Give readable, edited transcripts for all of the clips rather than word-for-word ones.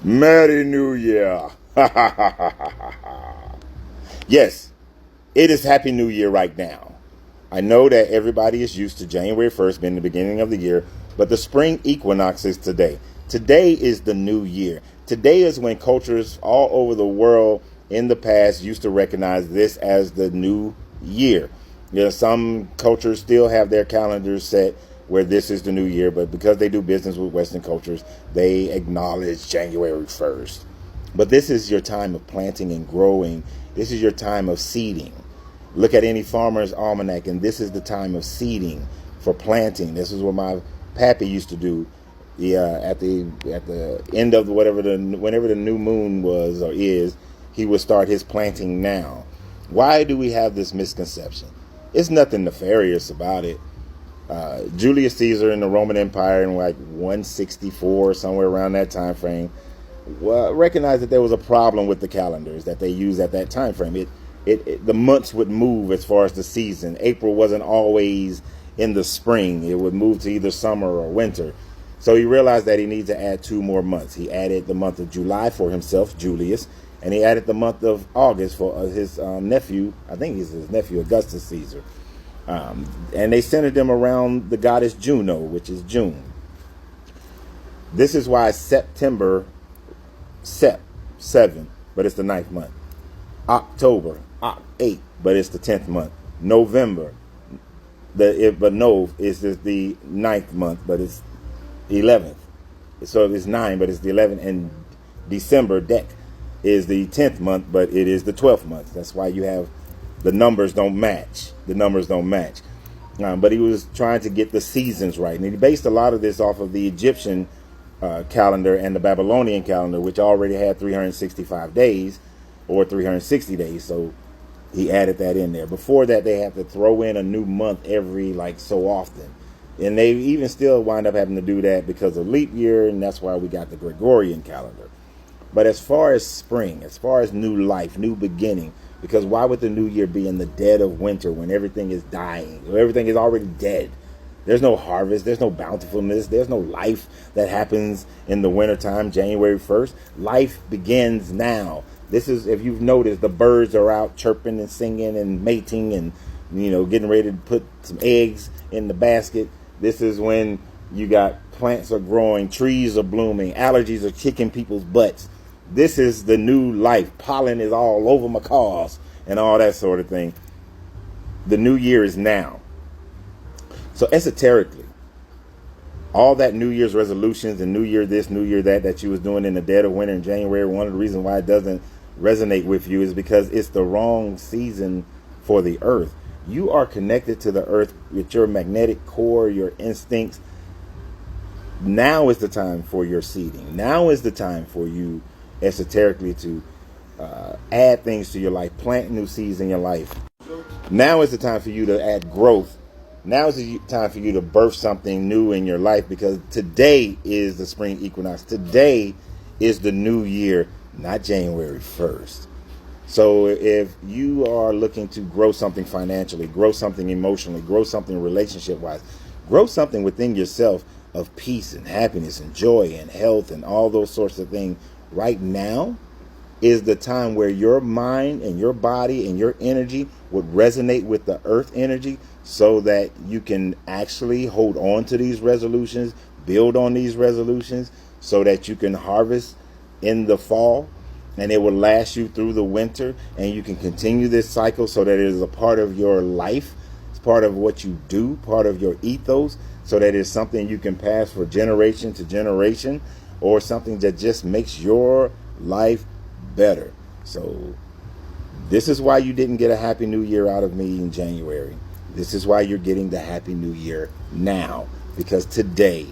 Merry New Year. Yes, it is Happy New Year right now. I know that everybody is used to January 1st being the beginning of the year, but the spring equinox is today. Today is the new year. Today is when cultures all over the world in the past used to recognize this as the new year. You know, some cultures still have their calendars set where this is the new year, but because they do business with Western cultures, they acknowledge January 1st. But this is your time of planting and growing. This is your time of seeding. Look at any farmer's almanac, and this is the time of seeding for planting. This is what my pappy used to do. At the end of whenever the new moon was or is, he would start his planting now. Why do we have this misconception? It's nothing nefarious about it. Julius Caesar in the Roman Empire in like 164, somewhere around that time frame, recognized that there was a problem with the calendars that they used at that time frame. The months would move as far as the season. April wasn't always in the spring. It would move to either summer or winter. So he realized that he needs to add 2 more months. He added the month of July for himself, Julius, and he added the month of August for his nephew, I think he's his nephew, Augustus Caesar. And they centered them around the goddess Juno, which is June. This is why September, 7, but it's the 9th month. October, 8, but it's the 10th month. November, Nov is the 9th month, but it's 11th. So it's 9, but it's the 11th. And December, Dec, is the 10th month, but it is the 12th month. That's why you have the numbers don't match. But he was trying to get the seasons right. And he based a lot of this off of the Egyptian calendar and the Babylonian calendar, which already had 365 days or 360 days. So he added that in there. Before that, they had to throw in a new month every so often. And they even still wind up having to do that because of leap year. And that's why we got the Gregorian calendar. But as far as spring, as far as new life, new beginning, because why would the new year be in the dead of winter when everything is dying, or everything is already dead? There's no harvest, there's no bountifulness, there's no life that happens in the wintertime, January 1st. Life begins now. This is, if you've noticed, the birds are out chirping and singing and mating and, getting ready to put some eggs in the basket. This is when you got plants are growing, trees are blooming, allergies are kicking people's butts. This is the new life. Pollen is all over my cars and all that sort of thing. The new year is now. So esoterically, all that New Year's resolutions and New Year this, New Year that you was doing in the dead of winter in January, one of the reasons why it doesn't resonate with you is because it's the wrong season for the earth. You are connected to the earth with your magnetic core, your instincts. Now is the time for your seeding. Now is the time for you esoterically to add things to your life, plant new seeds in your life. Now is the time for you to add growth. Now is the time for you to birth something new in your life, because today is the spring equinox. Today is the new year, not January 1st. So if you are looking to grow something financially, grow something emotionally, grow something relationship-wise, grow something within yourself of peace and happiness and joy and health and all those sorts of things, right now is the time where your mind and your body and your energy would resonate with the earth energy, so that you can actually hold on to these resolutions, build on these resolutions, so that you can harvest in the fall and it will last you through the winter, and you can continue this cycle so that it is a part of your life. It's part of what you do, part of your ethos, so that it's something you can pass for generation to generation, or something that just makes your life better. So this is why you didn't get a Happy New Year out of me in January. This is why you're getting the Happy New Year now, because today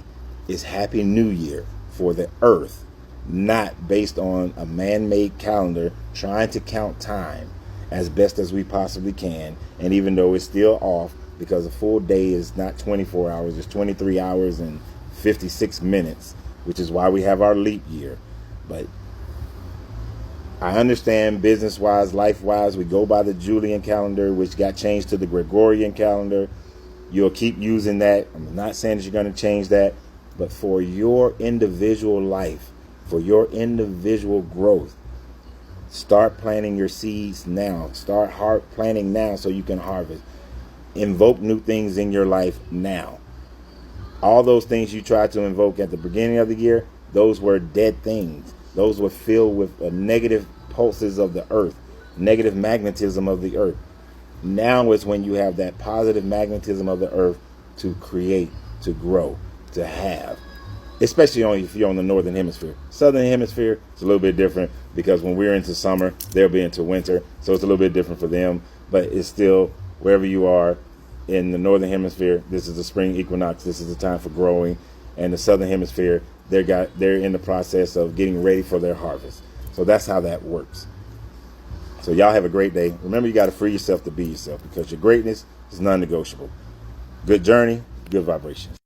is Happy New Year for the earth, not based on a man-made calendar trying to count time as best as we possibly can. And even though it's still off, because a full day is not 24 hours, it's 23 hours and 56 minutes, which is why we have our leap year. But I understand business-wise, life-wise, we go by the Julian calendar, which got changed to the Gregorian calendar. You'll keep using that. I'm not saying that you're going to change that. But for your individual life, for your individual growth. Start planting your seeds now. Start planting now so you can harvest. Invoke new things in your life now. All those things you tried to invoke at the beginning of the year, those were dead things. Those were filled with negative pulses of the earth, negative magnetism of the earth. Now is when you have that positive magnetism of the earth to create, to grow, to have. Especially if you're on the northern hemisphere. Southern hemisphere, it's a little bit different because when we're into summer, they'll be into winter. So it's a little bit different for them. But it's still, wherever you are in the northern hemisphere, this is the spring equinox. This is the time for growing. And the southern hemisphere, they're in the process of getting ready for their harvest. So that's how that works. So y'all have a great day. Remember, you got to free yourself to be yourself because your greatness is non-negotiable. Good journey, good vibrations.